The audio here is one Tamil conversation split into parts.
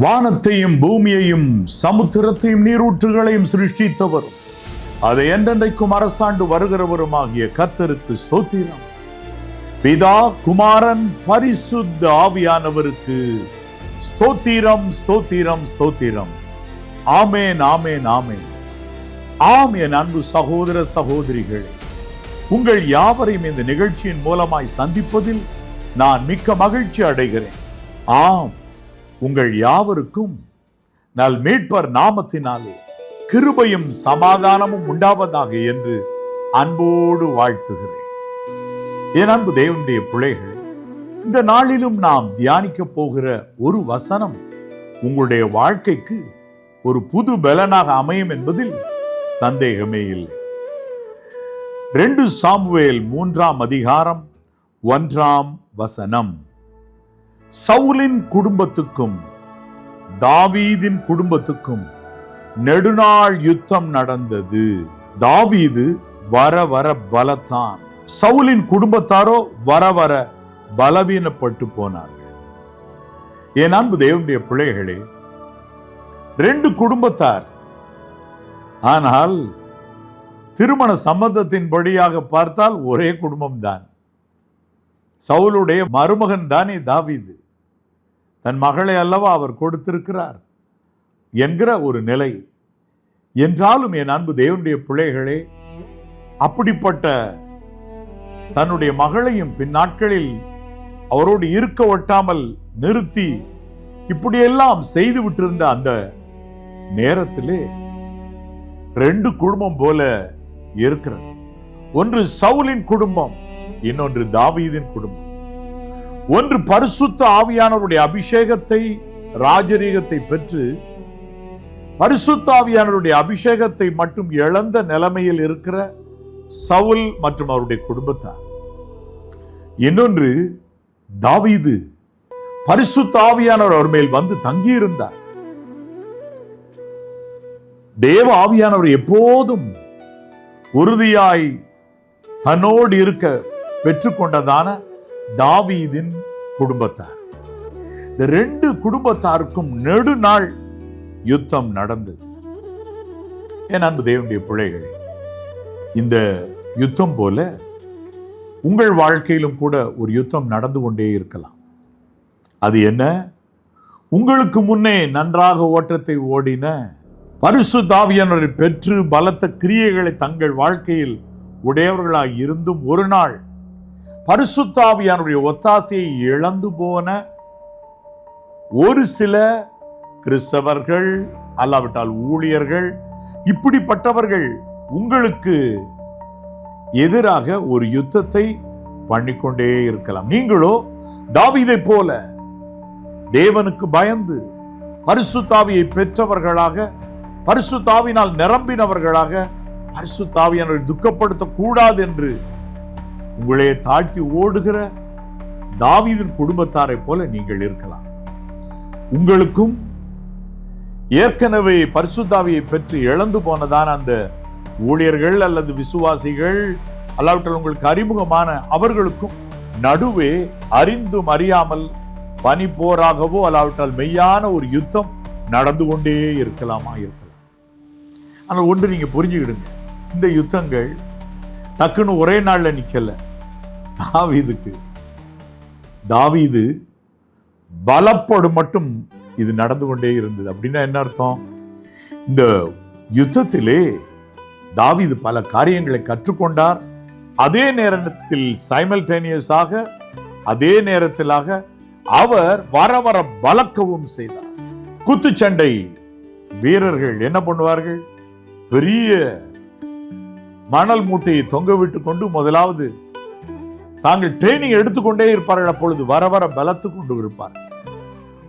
வானத்தையும் பூமியையும் சமுத்திரத்தையும் நீரூற்றுகளையும் சிருஷ்டித்தவர், அதை என்றென்றைக்கும் அரசாண்டு வருகிறவருமாகிய கர்த்தருக்கு ஸ்தோத்திரம். பிதா, குமாரன், பரிசுத்த ஆவியானவருக்கு ஸ்தோத்திரம், ஸ்தோத்திரம், ஸ்தோத்திரம். ஆமேன், ஆமேன், ஆமேன். ஆம், என் அன்பு சகோதர சகோதரிகளே, உங்கள் யாவரையும் இந்த நிகழ்ச்சியின் மூலமாய் சந்திப்பதில் நான் மிக்க மகிழ்ச்சி அடைகிறேன். ஆம், உங்கள் யாவருக்கும் நல் மீட்பர் நாமத்தினாலே கிருபையும் சமாதானமும் உண்டாவதாக என்று அன்போடு வாழ்த்துகிறேன். என் அன்பு தேவனுடைய பிள்ளைகளே, இந்த நாளிலும் நாம் தியானிக்க போகிற ஒரு வசனம் உங்களுடைய வாழ்க்கைக்கு ஒரு புது பலனாக அமையும் என்பதில் சந்தேகமே இல்லை. 2 சாமுவேல் 3ஆம் அதிகாரம் 1ஆம் வசனம். சவுலின் குடும்பத்துக்கும் தாவீதின் குடும்பத்துக்கும் நெடுநாள் யுத்தம் நடந்தது. தாவீது வர வர பலத்தான், சவுலின் குடும்பத்தாரோ வர வர பலவீனப்பட்டு போனார்கள். என் அன்பு தேவனுடைய பிள்ளைகளே, 2 குடும்பத்தார், ஆனால் திருமண சம்பந்தத்தின்படியாக பார்த்தால் ஒரே குடும்பம்தான். சவுலுடைய மருமகன் தானே தாவீது, தன் மகளை அல்லவா அவர் கொடுத்திருக்கிறார் என்கிற ஒரு நிலை. என்றாலும் என் அன்பு தேவனுடைய பிள்ளைகளே, அப்படிப்பட்ட தன்னுடைய மகளையும் பின் நாட்களில் அவரோடு இருக்க ஒட்டாமல் நிறுத்தி இப்படியெல்லாம் செய்து விட்டிருந்த அந்த நேரத்திலே 2 குடும்பம் போல இருக்கிறது. ஒன்று சவுலின் குடும்பம், இன்னொன்று தாவீதின் குடும்பம். ஒன்று பரிசுத்த ஆவியானவருடைய அபிஷேகத்தை, ராஜரீகத்தை பெற்று பரிசுத்த ஆவியானவருடைய அபிஷேகத்தை மட்டும் இழந்த நிலைமையில் இருக்கிற சவுல் மற்றும் அவருடைய குடும்பத்தார். இன்னொன்று தாவீது, பரிசுத்த ஆவியானவர் அவர் மேல் வந்து தங்கியிருந்தார். தேவ ஆவியானவர் எப்போதும் உறுதியாய் தன்னோடு இருக்க பெற்றுக்கொண்டதான தாவீதின் குடும்பத்தார். இந்த 2 குடும்பத்தாருக்கும் நெடுநாள் யுத்தம் நடந்தது. என் அன்பு தேவனுடைய பிள்ளைகளே, இந்த யுத்தம் போல உங்கள் வாழ்க்கையிலும் கூட ஒரு யுத்தம் நடந்து கொண்டே இருக்கலாம். அது என்ன? உங்களுக்கு முன்னே நன்றாக ஓட்டத்தை ஓடின, பரிசுத்த ஆவியானவரை பெற்று பலத்த கிரியைகளை தங்கள் வாழ்க்கையில் உடையவர்களாய் இருந்தும் ஒரு நாள் பரிசுத்த ஆவியானவருடைய ஒத்தாசையை இழந்து போன ஒரு சில கிறிஸ்தவர்கள், அல்லாவிட்டால் ஊழியர்கள், இப்படிப்பட்டவர்கள் உங்களுக்கு எதிராக ஒரு யுத்தத்தை பண்ணிக்கொண்டே இருக்கலாம். நீங்களோ தாவீதை போல தேவனுக்கு பயந்து பரிசுத்த ஆவியை பெற்றவர்களாக, பரிசுத்த ஆவியினால் நிரம்பினவர்களாக, பரிசுத்த ஆவியானவரை துக்கப்படுத்த கூடாது என்று உங்களே தாழ்த்தி ஓடுகிற தாவீதின் குடும்பத்தாரை போல நீங்கள் இருக்கலாம். உங்களுக்கும் ஏற்கனவே பரிசுத்த ஆவியை பெற்று இழந்து போனதான அந்த ஊழியர்கள் அல்லது விசுவாசிகள், அல்லாவிட்டால் உங்களுக்கு அறிமுகமான அவர்களுக்கும் நடுவே அறிந்தும் அறியாமல் பனி போராகவோ அல்லாவிட்டால் மெய்யான ஒரு யுத்தம் நடந்து கொண்டே இருக்கலாமா இருக்கலாம். ஆனால் ஒன்று நீங்க புரிஞ்சுக்கிடுங்க, இந்த யுத்தங்கள் டக்குன்னு ஒரே நாள்ல நிக்கல. தாவீது பலப்படும் மட்டும் இது நடந்து கொண்டே இருந்தது. அப்படின்னா என்ன அர்த்தம்? இந்த யுத்தத்திலே தாவீது பல காரியங்களை கற்றுக்கொண்டார். அதே நேரத்தில் சைமல்டேனியஸாக, அதே நேரத்திலாக அவர் வர வர பலக்கவும் செய்தார். குத்துச்சண்டை வீரர்கள் என்ன பண்ணுவார்கள்? பெரிய மணல் மூட்டையை தொங்க விட்டு கொண்டு முதலாவது தாங்கள் ட்ரைனிங் எடுத்துக்கொண்டே இருப்பார்கள். அப்பொழுது வர வர பலத்து கொண்டு இருப்பார்கள்.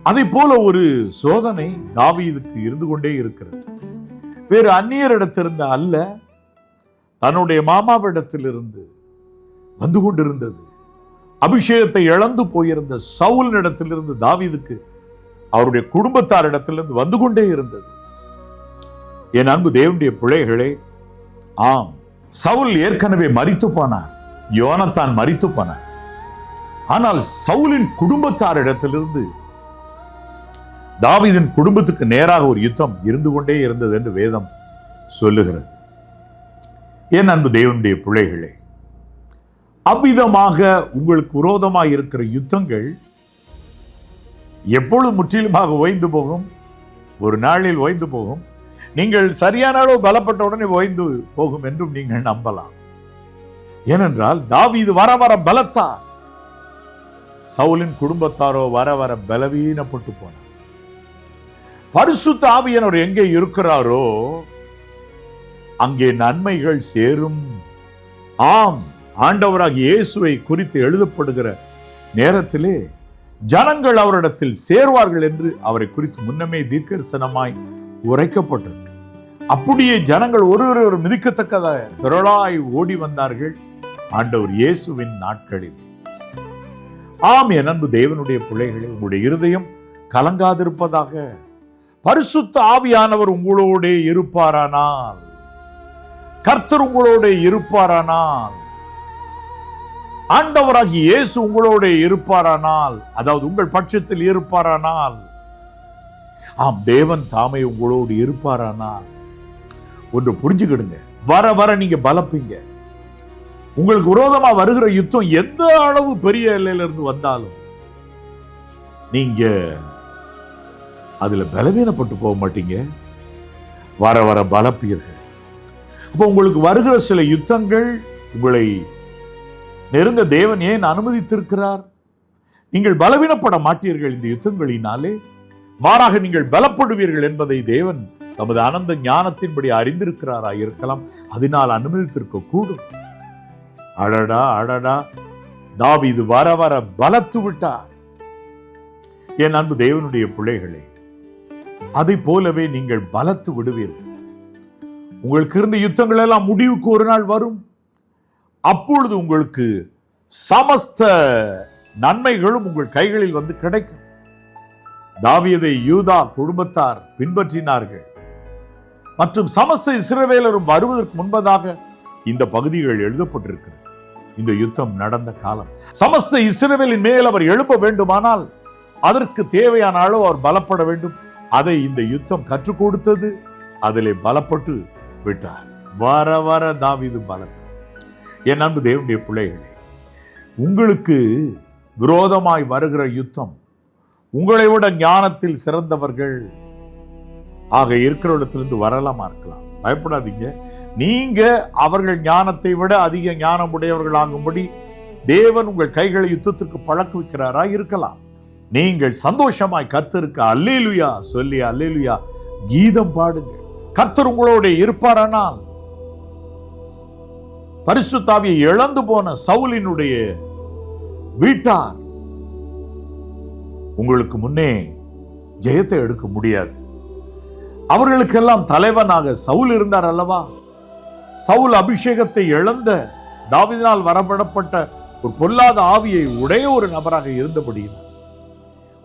அதை போல ஒரு சோதனை தாவீதுக்கு இருந்து கொண்டே இருக்கிறது. வேறு அந்நியரிடத்திலிருந்து அல்ல, தன்னுடைய மாமாவிடத்திலிருந்து வந்து கொண்டிருந்தது. அபிஷேகத்தை இழந்து போயிருந்த சவுலினிடத்திலிருந்து தாவீதுக்கு அவருடைய குடும்பத்தாரிடத்திலிருந்து வந்து கொண்டே இருந்தது. என் அன்பு தேவனுடைய பிள்ளைகளே, ஆம், சவுல் ஏற்கனவே மரித்து போனார், யோனத்தான் மரித்து போனார். ஆனால் சவுலின் குடும்பத்தாரிடத்திலிருந்து தாவீதின் குடும்பத்துக்கு நேராக ஒரு யுத்தம் இருந்து கொண்டே இருந்தது என்று வேதம் சொல்லுகிறது. என் அன்பு தேவனுடைய பிள்ளைகளே, அவ்விதமாக உங்களுக்கு விரோதமாக இருக்கிற யுத்தங்கள் எப்பொழுது முற்றிலுமாக ஓய்ந்து போகும்? ஒரு நாளில் ஓய்ந்து போகும். நீங்கள் சரியான அளவு பலப்பட்ட உடனே ஓய்ந்து போகும் என்றும் நீங்கள் நம்பலாம். ஏனென்றால் தாவீது வர வர பலத்தார், சவுலின் குடும்பத்தாரோ வர வர பலவீனப்பட்டு போனார். பரிசுத்த ஆவியானவர் எங்கே இருக்கிறாரோ அங்கே நன்மைகள் சேரும். ஆம், ஆண்டவராகிய இயேசுவை குறித்து எழுதப்படுகிற நேரத்திலே ஜனங்கள் அவரிடத்தில் சேருவார்கள் என்று அவரை குறித்து முன்னமே தீர்க்கதரிசனமாய் உரைக்கப்பட்டது. அப்படியே ஜனங்கள் ஒருவர் மிதிக்கத்தக்கத திரளாய் ஓடி வந்தார்கள் ஆண்டவர் இயேசுவின் நாட்களில். ஆம், என் அன்பு தேவனுடைய பிள்ளைகளே, உங்களுடைய இருதயம் கலங்காதிருப்பதாக. பரிசுத்த ஆவியானவர் உங்களோட இருப்பாரானால், கர்த்தர் உங்களோட இருப்பாரானால், ஆண்டவராகிய இயேசு உங்களோட இருப்பாரானால், அதாவது உங்கள் பட்சத்தில் இருப்பாரானால், ஆம், தேவன் தாமே உங்களோடு இருப்பாரானால், ஒன்று புரிஞ்சுக்கிடுங்க, வர வர நீங்க பலப்பீங்க. உங்களுக்கு விரோதமா வருகிற யுத்தம் எந்த அளவு பெரிய எல்லையிலிருந்து வந்தாலும் நீங்க அதுல பலவீனப்பட்டு போக மாட்டீங்க, வர வர பலப்பீர்கள். அப்போ உங்களுக்கு வருகிற சில யுத்தங்கள் உங்களை நெருங்க தேவன் ஏன் அனுமதித்திருக்கிறார்? நீங்கள் பலவீனப்பட மாட்டீர்கள் இந்த யுத்தங்களினாலே, மாறாக நீங்கள் பலப்படுவீர்கள் என்பதை தேவன் தமது ஆனந்த ஞானத்தின்படி அறிந்திருக்கிறாரா இருக்கலாம். அதனால் அனுமதித்திருக்க கூடும். அடடா அடடா, தாவீது வர வர பலத்து விட்டார். என் அன்பு தேவனுடைய பிள்ளைகளே, அதை போலவே நீங்கள் பலத்து விடுவீர்கள். உங்களுக்கு இருந்த யுத்தங்கள் எல்லாம் முடிவுக்கு ஒரு நாள் வரும். அப்பொழுது உங்களுக்கு சமஸ்த நன்மைகளும் உங்கள் கைகளில் வந்து கிடைக்கும். தாவீதை யூதா குடும்பத்தார் பின்பற்றினார்கள் மற்றும் சமஸ்த இஸ்ரவேலரும் வருவதற்கு முன்பதாக இந்த பகுதிகள் எழுதப்பட்டிருக்கிறது. இந்த யுத்தம் நடந்த காலம். சமஸ்த இஸ்ரவேலின் மேல் அவர் எழுப்ப வேண்டுமானால் அதற்கு தேவையான அளவு அவர் பலப்பட வேண்டும். அதை இந்த யுத்தம் கற்றுக் கொடுத்தது. அதிலே பலப்பட்டு விட்டார். வர வர தாவீது பலத்தார். என் அன்பு தேவனுடைய பிள்ளைகளே, உங்களுக்கு விரோதமாய் வருகிற யுத்தம் உங்களை விட ஞானத்தில் சிறந்தவர்கள் ஆக இருக்கிறவற்றிலிருந்து வரலாமா இருக்கலாம். பயப்படாதீங்க. நீங்க அவர்கள் ஞானத்தை விட அதிக ஞானம் உடையவர்களாகும்படி தேவன் உங்கள் கைகளை யுத்தத்திற்கு பழக்குவிக்கிறாரா இருக்கலாம். நீங்கள் சந்தோஷமாய் கர்த்தருக்கு அல்லேலூயா சொல்லி அல்லேலூயா கீதம் பாடுங்கள். கர்த்தர் உங்களோட இருப்பாரானால், பரிசுத்த ஆவியை இழந்து போன சவுலினுடைய வீட்டார் உங்களுக்கு முன்னே ஜெயத்தை எடுக்க முடியாது. அவர்களுக்கெல்லாம் தலைவனாக சவுல் இருந்தார் அல்லவா? சவுல் அபிஷேகத்தை இழந்த தாவீதினால் வரப்படப்பட்ட ஒரு பொல்லாத ஆவியை உடைய ஒரு நபராக இருந்தபடியினால்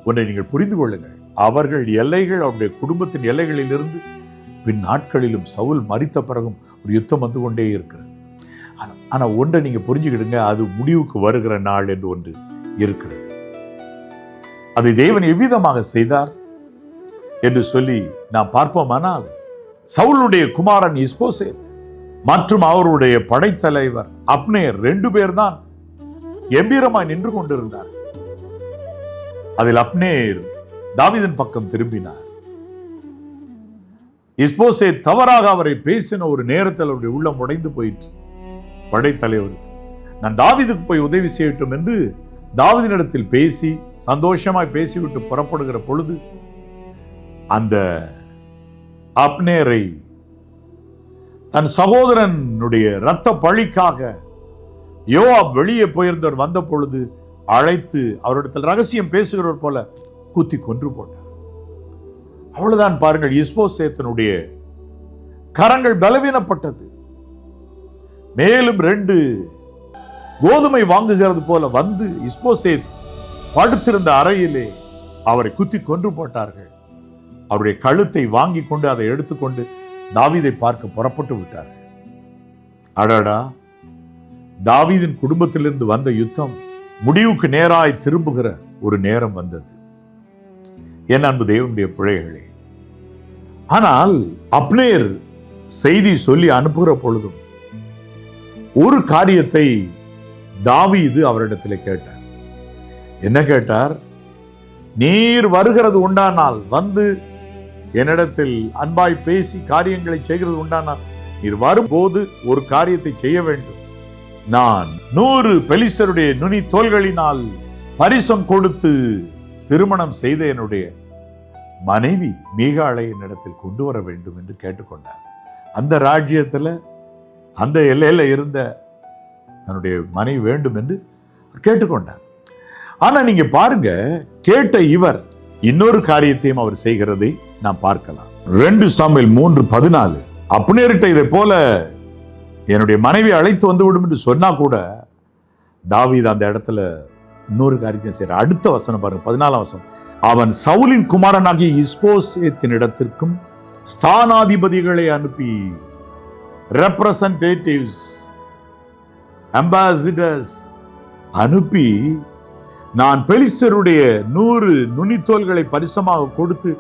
ஒன்றை நீங்கள் புரிந்து கொள்ளுங்கள். அவர்கள் எல்லைகள், அவருடைய குடும்பத்தின் எல்லைகளில் இருந்து பின் நாட்களிலும் சவுல் மரித்த பிறகும் ஒரு யுத்தம் வந்து கொண்டே இருக்கிறது. ஆனா ஒன்றை நீங்க புரிஞ்சுக்கிடுங்க, அது முடிவுக்கு வருகிற நாள் என்று ஒன்று இருக்கிறது. அதை தேவன் எவ்விதமாக செய்தார் என்று சொல்லி நாம் பார்ப்போமானால், சவுலுடைய குமாரன் இஸ்போசேத் மற்றும் அவருடைய படைத்தலைவர் அப்னேர் 2 பேர் தான் கம்பீரமாய் நின்று கொண்டிருந்தார்கள். அதில் அப்னேர் தாவீதின் பக்கம் திரும்பினார். இஸ்போசேத் தவறாக அவரை பேசின ஒரு நேரத்தில் அவருடைய உள்ளம் உடைந்து போயிற்று. படைத்தலைவர், நான் தாவீதுக்கு போய் உதவி செய்யட்டும் என்று தாவீதினிடத்தில் பேசி சந்தோஷமாய் பேசிவிட்டு புறப்படுகிற பொழுது அந்த அப்னேரை தன் சகோதரனுடைய இரத்த பழிக்காக யோவாப் வெளியே போயிருந்தவர் வந்த பொழுது அழைத்து அவரிடத்தில் ரகசியம் பேசுகிறவர் போல குத்தி கொன்று போட்டார். அவ்வளவுதான். பாருங்கள், இஸ்போசேத்தனுடைய கரங்கள் பலவீனப்பட்டது. மேலும் 2 கோதுமை வாங்குகிறது போல வந்து இஸ்போசேத் படுத்திருந்த அறையிலே அவரை குத்தி கொன்று போட்டார்கள். அவருடைய கழுத்தை வாங்கி கொண்டு அதை எடுத்துக்கொண்டு தாவீதை பார்க்க புறப்பட்டு விட்டார்கள். அடடா, தாவீதின் குடும்பத்திலிருந்து வந்த யுத்தம் முடிவுக்கு நேராய் திரும்புகிற ஒரு நேரம் வந்தது. என் அன்பு தேவனுடைய பிள்ளைகளே, ஆனால் அப்னேர் செய்தி சொல்லி அனுப்புகிற பொழுதும் ஒரு காரியத்தை தாவீது அவரிடத்தில் கேட்டார். என்ன கேட்டார்? நீர் வருகிறது உண்டானால், வந்து என்னிடத்தில் அன்பாய் பேசி காரியங்களை செய்கிறது உண்டானால், நீர் வரும்போது ஒரு காரியத்தை செய்ய வேண்டும். நான் 100 பெலிஸ்தருடைய நுனி தோள்களினால் பரிசம் கொடுத்து திருமணம் செய்த என்னுடைய மனைவி மீகாளை என்னிடத்தில் கொண்டு வர வேண்டும் என்று கேட்டுக்கொண்டார். அந்த ராஜ்யத்தில் அந்த எல்லையில இருந்த தன்னுடைய மனைவி வேண்டும் என்று கேட்டுக்கொண்டார். ஆனா நீங்க பாருங்க, கேட்ட இவர் இன்னொரு காரியத்தையும் அவர் செய்கிறதை நாம் பார்க்கலாம். 2 சாமுவேல் 3:14 அப்னேரிட்ட இதை போல என்னுடைய மனைவி அழைத்து வந்து விடும் என்று சொன்னா கூட தாவீது அந்த இடத்துல இன்னொரு காரியத்தை செய்யற. அடுத்த வசனம் பாருங்க, 14ஆம் வசனம். அவன் சவுலின் குமாரனாகிய இஸ்போசேத்தின் இடத்திற்கும் ஸ்தானாதிபதிகளை அனுப்பி, ரெப்ரசன்டேட்டிவ்ஸ், அம்பாசிடர்ஸ் அனுப்பி, நான் பெலிஸ்தருடைய 100 நுனித்தோள்களை பரிசமாக கொடுத்து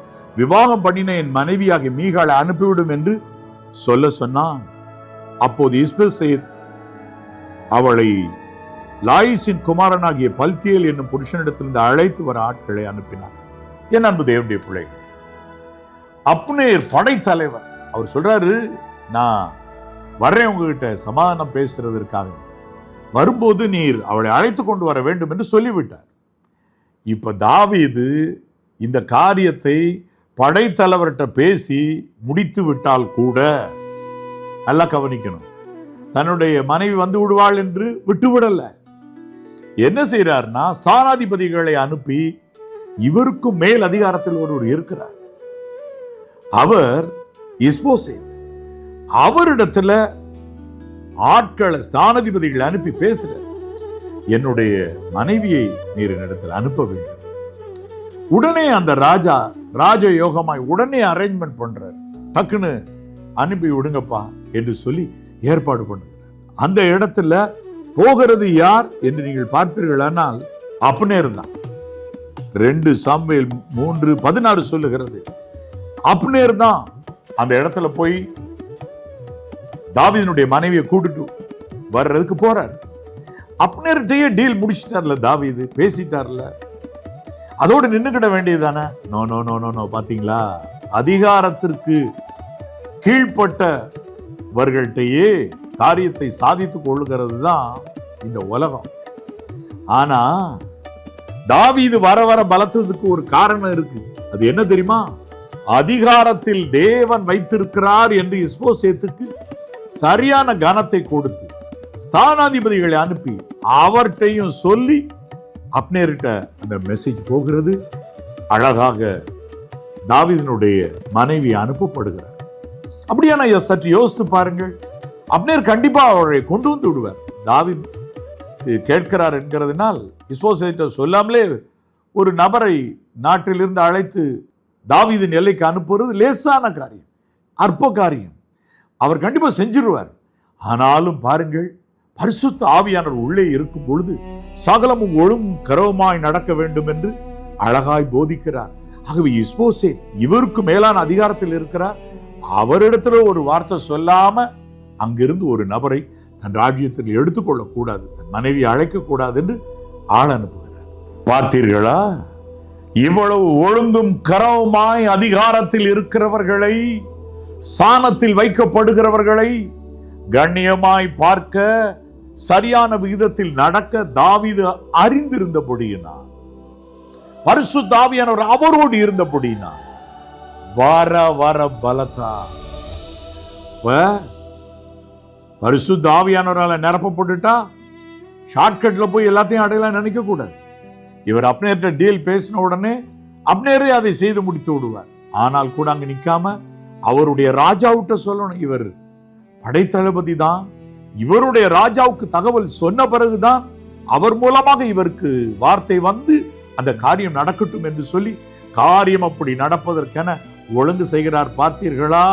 விவாகம் பண்ணின என் மனைவியாகிய மீகாளை அனுப்பிவிடும் என்று சொல்ல சொன்னான். அப்போது இஸ்போசேத் அவளை லாயிசின் குமாரனாகிய பல்தியேல் என்னும் புருஷனிடத்திலிருந்து அழைத்து வர ஆட்களை அனுப்பினார். என் அன்பு தேவனுடைய பிள்ளைகள், அப்னேர் படைத்தலைவர். அவர் சொல்றாரு, நான் வர்றேன் உங்ககிட்ட சமாதானம் பேசுறதற்காக, வரும்போது நீர் அவளை அழைத்து கொண்டு வர வேண்டும் என்று சொல்லிவிட்டார். இப்ப தாவீது இந்த காரியத்தை படைத்தலைவர்கிட்ட பேசி முடித்து விட்டால் கூட, நல்லா கவனிக்கணும், தன்னுடைய மனைவி வந்து விடுவாள் என்று விட்டுவிடல. என்ன செய்யறார்னா, ஸ்தானாதிபதிகளை அனுப்பி, இவருக்கும் மேல் அதிகாரத்தில் ஒருவர் இருக்கிறார், அவர் இஸ்போசேத். அவரிடத்துல ஆட்களை, ஸ்தானாதிபதிகளை அனுப்பி பேசுறார், என்னுடைய மனைவியை நீர் என்னிடத்தில் அனுப்ப வேண்டும். உடனே அந்த ராஜா ராஜ யோகமாய் உடனே அரேஞ்ச்மெண்ட் பண்றார். டக்குன்னு அனுப்பி விடுங்கப்பா என்று சொல்லி ஏற்பாடு பண்ணுகிறார். அந்த இடத்துல போகிறது யார் என்று நீங்கள் பார்ப்பீர்களானால் அப்னேர் தான். 2 சாமுவேல் 3:16 சொல்லுகிறது, அப்னேர் தான் அந்த இடத்துல போய் தாவீதினுடைய மனைவியை கூட்டிட்டு வர்றதுக்கு போறார். அப்னேர்கிட்டயே டீல் முடிச்சிட்டார்ல தாவீது, பேசிட்டார்ல, அதோடு நின்னுக்கிட வேண்டியதுதானே? No no no no no. பாத்தீங்களா, அதிகாரத்திற்கு கீழ்ப்பட்டவர்கள்ட்டையே காரியத்தை சாதித்துக் கொள்ளுகிறது தான் இந்த உலகம். ஆனா தாவீது வர வர பலத்ததுக்கு ஒரு காரணம் இருக்கு. அது என்ன தெரியுமா? அதிகாரத்தில் தேவன் வைத்திருக்கிறார் என்று இஸ்போசேத்துக்கு சரியான கனத்தை கொடுத்து ஸ்தானாதிபதிகளை அனுப்பி அவர்கிட்டையும் சொல்லி அப்னேர்கிட்ட அந்த மெசேஜ் போகிறது. அழகாக தாவீதினுடைய மனைவி அனுப்பப்படுகிறார். அப்படியான சற்று யோசித்து பாருங்கள், அப்னேர் கண்டிப்பா அவரை கொண்டு வந்து விடுவார். தாவீது கேட்கிறார் என்கிறதுனால் இஸ்போசேத்தை சொல்லாமலே ஒரு நபரை நாட்டிலிருந்து அழைத்து தாவீதின் எல்லைக்கு அனுப்புவது லேசான காரியம், அற்ப காரியம். அவர் கண்டிப்பா செஞ்சிருவார். ஆனாலும் பாருங்கள், பரிசுத்த ஆவியானவர் உள்ளே இருக்கும் பொழுது சகலமும் ஒழுங்கும் கரவுமாய் நடக்க வேண்டும் என்று அழகாய் போதிக்கிறார். ஆகவே இஸ்போசேத் இவருக்கு மேலான அதிகாரத்தில் இருக்கிறார். அவரிடத்துல ஒரு வார்த்தை சொல்லாம அங்கிருந்து ஒரு நபரை தன் ராஜ்யத்தில் எடுத்துக்கொள்ளக் கூடாது, தன் மனைவி அழைக்க கூடாது என்று ஆள் அனுப்புகிறார். பார்த்தீர்களா, இவ்வளவு ஒழுங்கும் கரவுமாய் அதிகாரத்தில் இருக்கிறவர்களை, சாணத்தில் வைக்கப்படுகிறவர்களை கண்ணியமாய் பார்க்க, சரியான விகிதத்தில் நடக்க தாவீது அறிந்திருந்தபடியினால், பரிசுத்த ஆவியானவர் அவரோடு இருந்தபடியினால் வர வர பலத்தா பரிசுத்த ஆவியானவரால நிரப்பப்பட்டுட்டா ஷார்ட்கட்ல போய் எல்லாத்தையும் அடையலாம் நினைக்க கூடாது. இவர் அப்னேர்ட்ட டீல் பேசின உடனே அப்னேரே அதை செய்து முடித்து விடுவார். ஆனால் கூட அங்க நிக்காம அவருடைய ராஜாவுட்ட சொல்லணும். இவர் படைத்தளபதி தான், இவருடைய ராஜாவுக்கு தகவல் சொன்ன பிறகுதான் அவர் மூலமாக இவருக்கு வார்த்தை வந்து அந்த காரியம் நடக்கட்டும் என்று சொல்லி காரியம் அப்படி நடப்பதற்கென ஒழுங்கு செய்கிறார். பார்த்தீர்களா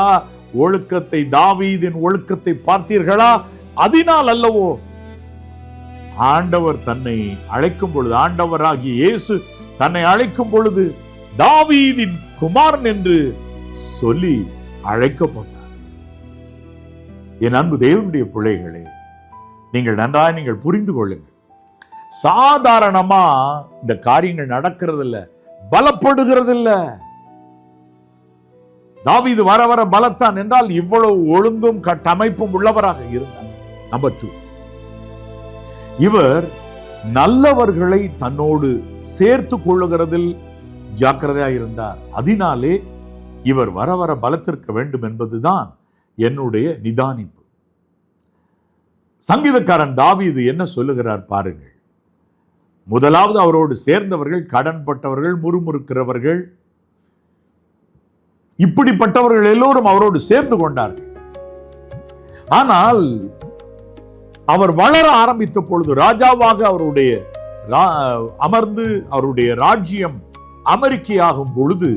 ஒழுக்கத்தை, தாவீதின் ஒழுக்கத்தை பார்த்தீர்களா? அதனால் அல்லவோ ஆண்டவர் தன்னை அழைக்கும் பொழுது, ஆண்டவராகிய இயேசு தன்னை அழைக்கும் பொழுது தாவீதின் குமாரன் என்று சொல்லி அழைக்கப்பட்டார். என் அன்பு தேவனுடைய பிள்ளைகளே, நீங்கள் புரிந்து கொள்ளுங்கள். சாதாரணமா இந்த காரியங்கள் நடக்கிறது இல்ல, பலப்படுகிறது இல்ல. தாவீது வர வர பலத்தான் என்றால் இவ்வளவு ஒழுங்கும் கட்டமைப்பும் உள்ளவராக இருந்தார். நம்பர் 2, இவர் நல்லவர்களை தன்னோடு சேர்த்து கொள்ளுகிறதில் ஜாக்கிரதையாக இருந்தார். அதனாலே இவர் வர வர பலத்திருக்க வேண்டும் என்பதுதான் என்னுடைய நிதானிப்பு. சங்கீதக்காரன் தாவீது என்ன சொல்லுகிறார் பாருங்கள். முதலாவது, அவரோடு சேர்ந்தவர்கள் கடன்பட்டவர்கள், முறுமுறுக்கிறவர்கள், இப்படிப்பட்டவர்கள் எல்லோரும் அவரோடு சேர்ந்து கொண்டார்கள். ஆனால் அவர் வளர ஆரம்பித்த பொழுது, ராஜாவாக அவருடைய அமர்ந்து அவருடைய ராஜ்யம் அமெரிக்கையாகும் பொழுது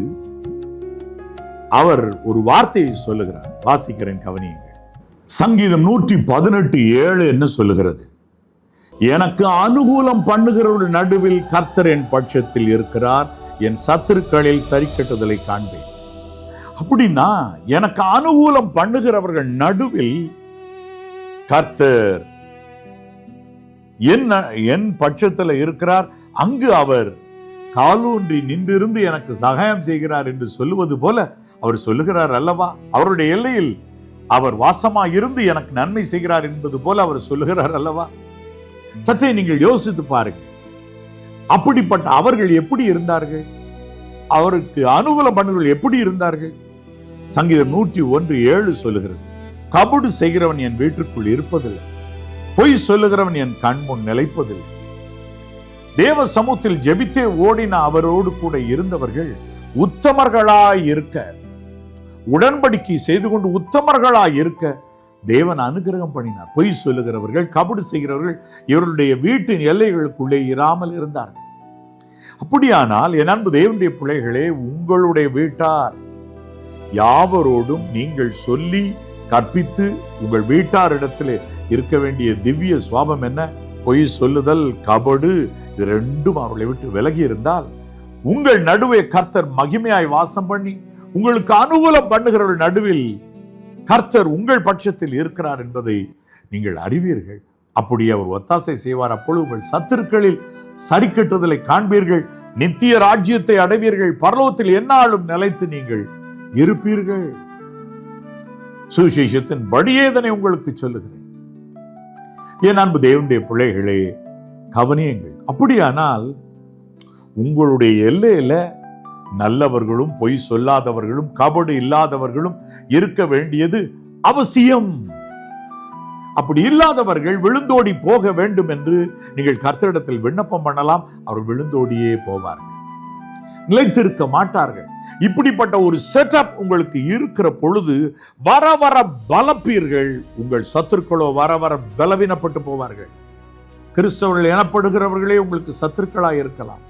அவர் ஒரு வார்த்தையை சொல்லுகிறார். வாசிக்கிறேன், கவனியுங்கள். சங்கீதம் 118:7 என்ன சொல்லுகிறது? எனக்கு அனுகூலம் பண்ணுகிறவர்கள் நடுவில் கர்த்தர் என் பட்சத்தில் இருக்கிறார், என் சத்துருக்களில் சரிக்கட்டுதலை காண்பேன். அப்படின்னா எனக்கு அனுகூலம் பண்ணுகிறவர்கள் நடுவில் கர்த்தர் என் பட்சத்தில் இருக்கிறார், அங்கு அவர் காலூன்றி நின்றிருந்து எனக்கு சகாயம் செய்கிறார் என்று சொல்லுவது போல அவர் சொல்லுகிறார் அல்லவா? அவருடைய எல்லையில் அவர் வாசமாக இருந்து எனக்கு நன்மை செய்கிறார் என்பது போல அவர் சொல்லுகிறார் அல்லவா? சற்றே நீங்கள் யோசித்து பாருங்கள். அப்படிப்பட்ட அவர்கள் எப்படி இருந்தார்கள்? அவருக்கு அனுகூலம் பண்ணுவர்கள் எப்படி இருந்தார்கள்? சங்கீதம் 101:7 சொல்லுகிறது, கபடு செய்கிறவன் என் வீட்டுக்குள் இருப்பதில்லை, பொய் சொல்லுகிறவன் என் கண் முன் நிலைப்பதில்லை. தேவ சமூகத்தில் ஜெபித்தே ஓடின அவரோடு கூட இருந்தவர்கள் உத்தமர்களாய் இருக்க, உடன்படிக்கை செய்து கொண்டு உத்தமர்களாய் இருக்க தேவன் அனுகிரகம் பண்ணினார். பொய் சொல்லுகிறவர்கள், கபடு செய்கிறவர்கள் இவருடைய வீட்டின் எல்லைகளுக்குள்ளே இராமல் இருந்தார்கள். அப்படியானால் என் அன்பு தேவனுடைய பிள்ளைகளே, உங்களுடைய வீட்டார் யாவரோடும் நீங்கள் சொல்லி கற்பித்து உங்கள் வீட்டாரிடத்திலே இருக்க வேண்டிய திவ்ய சுவாபம் என்ன? பொய் சொல்லுதல், கபடு, இது ரெண்டும் அவர்களை விட்டு விலகி இருந்தால் உங்கள் நடுவே கர்த்தர் மகிமையாய் வாசம் பண்ணி உங்களுக்கு அனுகூலம் பண்ணுகிறவர்கள் நடுவில் கர்த்தர் உங்கள் பட்சத்தில் இருக்கிறார் என்பதை நீங்கள் அறிவீர்கள். அப்படி அவர் ஒத்தாசை செய்வார். அப்பொழுது உங்கள் சத்துருக்களில் சரிக்கட்டுதலை காண்பீர்கள், நித்திய ராஜ்யத்தை அடைவீர்கள், பரலோகத்தில் எந்நாளும் நிலைத்து நீங்கள் இருப்பீர்கள். சுவிசேஷத்தின் படியேதனை உங்களுக்கு சொல்லுகிறேன். என் அன்பு தேவனுடைய பிள்ளைகளே, கவனியுங்கள். அப்படியானால் உங்களுடைய எல்லையில நல்லவர்களும் பொய் சொல்லாதவர்களும் கபடு இல்லாதவர்களும் இருக்க வேண்டியது அவசியம். அப்படி இல்லாதவர்கள் விழுந்தோடி போக வேண்டும் என்று நீங்கள் கர்த்தரிடத்தில் விண்ணப்பம் பண்ணலாம். அவர் விழுந்தோடியே போவார்கள், நிலைத்திருக்க மாட்டார்கள். இப்படிப்பட்ட ஒரு செட்டப் உங்களுக்கு இருக்கிற பொழுது வர வர பலப்பீர்கள். உங்கள் சத்துருக்களோ வர வர பலவீனப்பட்டு போவார்கள். கிறிஸ்தவர்கள் எனப்படுகிறவர்களே உங்களுக்கு சத்துருக்களாய் இருக்கலாம்.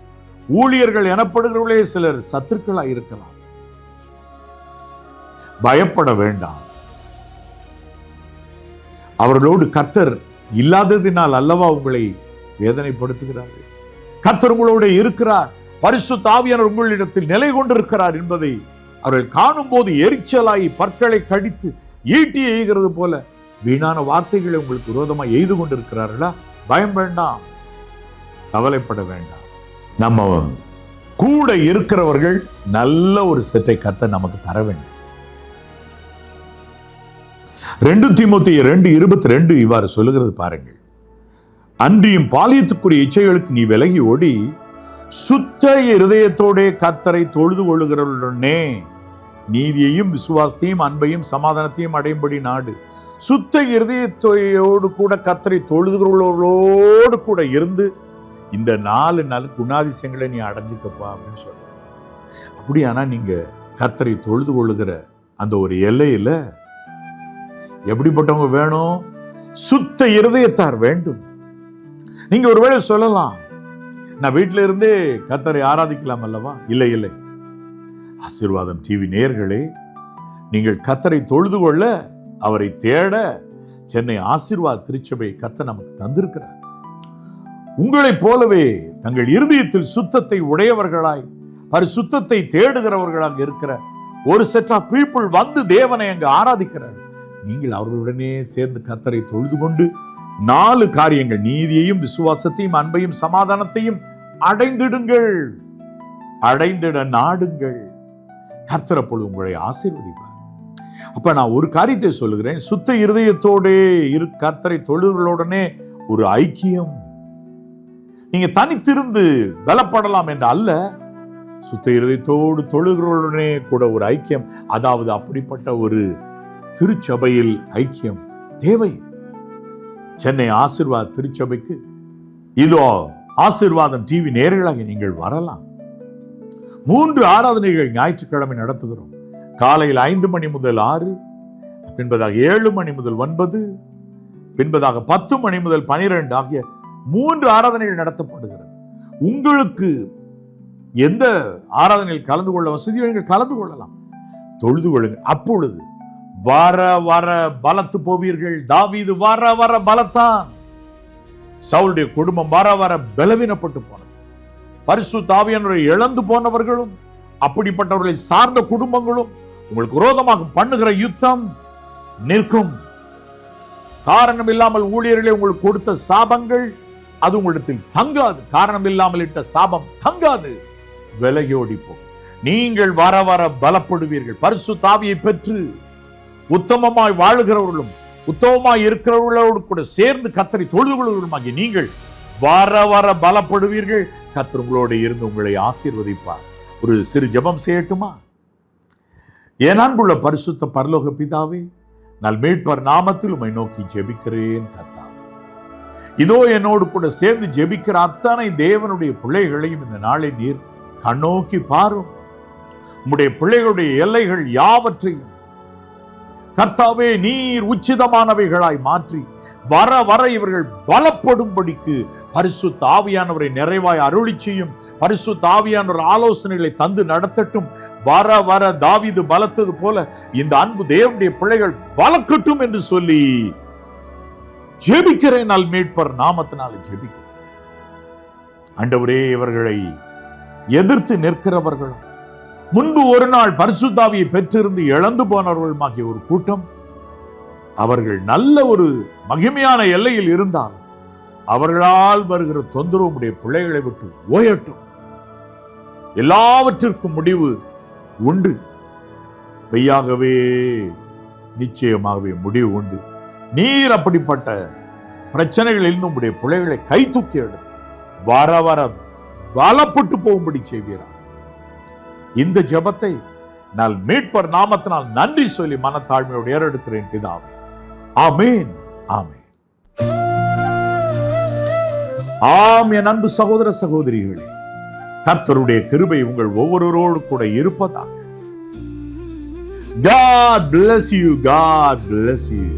ஊழியர்கள் எனப்படுகிறவர்களே சிலர் சத்துருக்களாய் இருக்கலாம். பயப்பட வேண்டாம். அவர்களோடு கர்த்தர் இல்லாததினால் அல்லவா உங்களை வேதனைப்படுத்துகிறார்கள். கர்த்தர் உங்களோடு இருக்கிறார். பரிசுத்த ஆவியானவர் உங்களிடத்தில் நிலை கொண்டிருக்கிறார் என்பதை அவர்கள் காணும் போது எரிச்சலாகி பற்களை கடித்து ஈட்டி எய்கிறது போல வீணான வார்த்தைகளை உங்களுக்கு விரோதமாக எய்து கொண்டிருக்கிறார்களா? பயம் வேண்டாம், கவலைப்பட வேண்டாம். நம்ம கூட இருக்கிறவர்கள் நல்ல ஒரு செட்டை கர்த்தர் நமக்கு தர வேண்டும். 2 தீமோத்தேயு 2:22 இவ்வாறு சொல்லுகிறது பாருங்கள். அன்றியும் பாலியத்துக்குரிய இச்சைகளுக்கு நீ விலகி ஓடி சுத்த இருதயத்தோட கர்த்தரை தொழுது கொள்ளுகிறவர்களுடனே நீதியையும் விசுவாசத்தையும் அன்பையும் சமாதானத்தையும் அடையும்படி நாடு. சுத்த இருதயத்தோடு கூட கர்த்தரை தொழுதுகிறவர்களோடு கூட இருந்து இந்த 4 நல்ல குணாதிசயங்களை நீ அடைஞ்சுக்கப்பா அப்படின்னு சொல்றாரு. அப்படியானா நீங்க கர்த்தரை தொழுது கொள்ளுகிற அந்த ஒரு எல்லையில எப்படிப்பட்டவங்க வேணும்? சுத்த இருதயத்தார் வேண்டும். நீங்க ஒருவேளை சொல்லலாம், நான் வீட்டில இருந்தே கர்த்தரை ஆராதிக்கலாம் அல்லவா? இல்லை இல்லை. ஆசீர்வாதம் டிவி நேயர்களே, நீங்கள் கர்த்தரை தொழுது கொள்ள, அவரை தேட சென்னை ஆசீர்வாத திருச்சபை கர்த்தர் நமக்கு தந்திருக்கிறார். உங்களைப் போலவே தங்கள் இருதயத்தில் சுத்தத்தை உடையவர்களாய் பரிசுத்தத்தை தேடுகிறவர்களாக இருக்கிற ஒரு செட் ஆஃப் பீப்புள் வந்து தேவனை அங்கு ஆராதிக்கிறார். நீங்கள் அவர்களுடனே சேர்ந்து கர்த்தரை தொழுது கொண்டு 4 காரியங்கள், நீதியையும் விசுவாசத்தையும் அன்பையும் சமாதானத்தையும் அடைந்திடுங்கள், அடைந்திட நாடுங்கள். கர்த்தர் அப்பொழுது உங்களை ஆசீர்வதிப்பார். அப்ப நான் ஒரு காரியத்தை சொல்லுகிறேன், சுத்த இருதயத்தோடே கர்த்தரை தொழுகிறவர்களுடனே ஒரு ஐக்கியம். நீங்க தனித்திருந்து பலப்படலாம் என்று அல்ல, சுத்த இருதயத்தோடு தொழுகிறவர்களுடனே கூட ஒரு ஐக்கியம். அதாவது அப்படிப்பட்ட ஒரு திருச்சபையில் ஐக்கியம் தேவை. சென்னை ஆசீர்வாத திருச்சபைக்கு இதோ ஆசீர்வாதம் டிவி நேயர்களாக நீங்கள் வரலாம். 3 ஆராதனைகள் ஞாயிற்றுக்கிழமை நடத்துகிறோம். காலையில் 5 மணி முதல் 6, பின்பதாக 7 மணி முதல் 9, பின்பதாக 10 மணி முதல் 12 ஆகிய 3 ஆராதனைகள் நடத்தப்படுகிறது. உங்களுக்கு எந்த ஆராதனையில் கலந்து கொள்ள வசதியோ நீங்கள் கலந்து கொள்ளலாம், தொழுது கொள்ளுங்கள். அப்பொழுது வர வர பலத்து போவீர்கள். தாவீது வர வர பலத்தான். சவுலுடைய குடும்பம் வர வர பலவீனப்பட்டு போனது. பரிசுத்த ஆவியானவரை இழந்து போனவர்களும் அப்படிப்பட்டவர்களை சார்ந்த குடும்பங்களும் உங்களுக்கு விரோதமாக பண்ணுகிற யுத்தம் நிற்கும். காரணம் இல்லாமல் ஊழியர்களை உங்களுக்கு கொடுத்த சாபங்கள் அது உங்களிடத்தில் தங்காது. காரணம் இல்லாமல் இட்ட சாபம் தங்காது, விலகி ஓடிப்போம். நீங்கள் வர வர பலப்படுவீர்கள். பரிசுத்த ஆவியை பெற்று உத்தமமாய் வாழுகிறவர்களும் உத்தமமாய் இருக்கிறவர்களோடு கூட சேர்ந்து கர்த்தரை தொழுது கொள்கிறவர்களுமாகிய நீங்கள் வர வர பலப்படுவீர்கள். கர்த்தர் உங்களோடு இருந்து உங்களை ஆசீர்வதிப்பார். ஒரு சிறு ஜெபம் செய்யட்டுமா? என் அன்புள்ள பரிசுத்த பரலோக பிதாவே, நான் மீட்பர் நாமத்தில் உம்மை நோக்கி ஜெபிக்கிறேன். கர்த்தாவே, இதோ என்னோடு கூட சேர்ந்து ஜெபிக்கிற அத்தனை தேவனுடைய பிள்ளைகளையும் இந்த நாளை நீர் கண்ணோக்கி பாரும். உம்முடைய பிள்ளைகளுடைய எல்லைகள் யாவற்றையும் கர்த்தாவே நீர் உச்சிதமானவைகளாய் மாற்றி வர வர இவர்கள் பலப்படும்படிக்கு பரிசுத்த ஆவியானவரை நிறைவாய் அருளி செய்யும். பரிசுத்த ஆவியானவர் ஆலோசனைகளை தந்து நடத்தட்டும். வர வர தாவீது பலத்தது போல இந்த அன்பு தேவனுடைய பிள்ளைகள் பலக்கட்டும் என்று சொல்லி ஜெபிக்கிறேன். நாள் மீட்பர் நாமத்தினால ஜெபிக்கிறேன். ஆண்டவரே, இவர்களை எதிர்த்து நிற்கிறவர்களும் முன்பு ஒரு நாள் பரிசுத்தாவியை பெற்றிருந்து இழந்து போனவர்களுமாகிய ஒரு கூட்டம், அவர்கள் நல்ல ஒரு மகிமையான எல்லையில் இருந்தாலும் அவர்களால் வருகிற தொந்தரவு உடைய பிள்ளைகளை விட்டு ஓயட்டும். எல்லாவற்றிற்கும் முடிவு உண்டு. மெய்யாகவே நிச்சயமாகவே முடிவு உண்டு. நீர் அப்படிப்பட்ட பிரச்சனைகளில் உடைய பிள்ளைகளை கை தூக்கி எடுத்து வர வர பலப்பட்டு போகும்படி செய்வீராக. இந்த ஜெபத்தை நான் மீட்பர் நாமத்தினால் நன்றி சொல்லி மனத்தாழ்மையோடு ஏறெடுக்கிறேன் பிதாவே. ஆமென், ஆமென். ஆம். என் அன்பு சகோதர சகோதரிகளே, கர்த்தருடைய கிருபை உங்கள் ஒவ்வொருவரோடு கூட இருப்பதாக. God bless you. God bless you.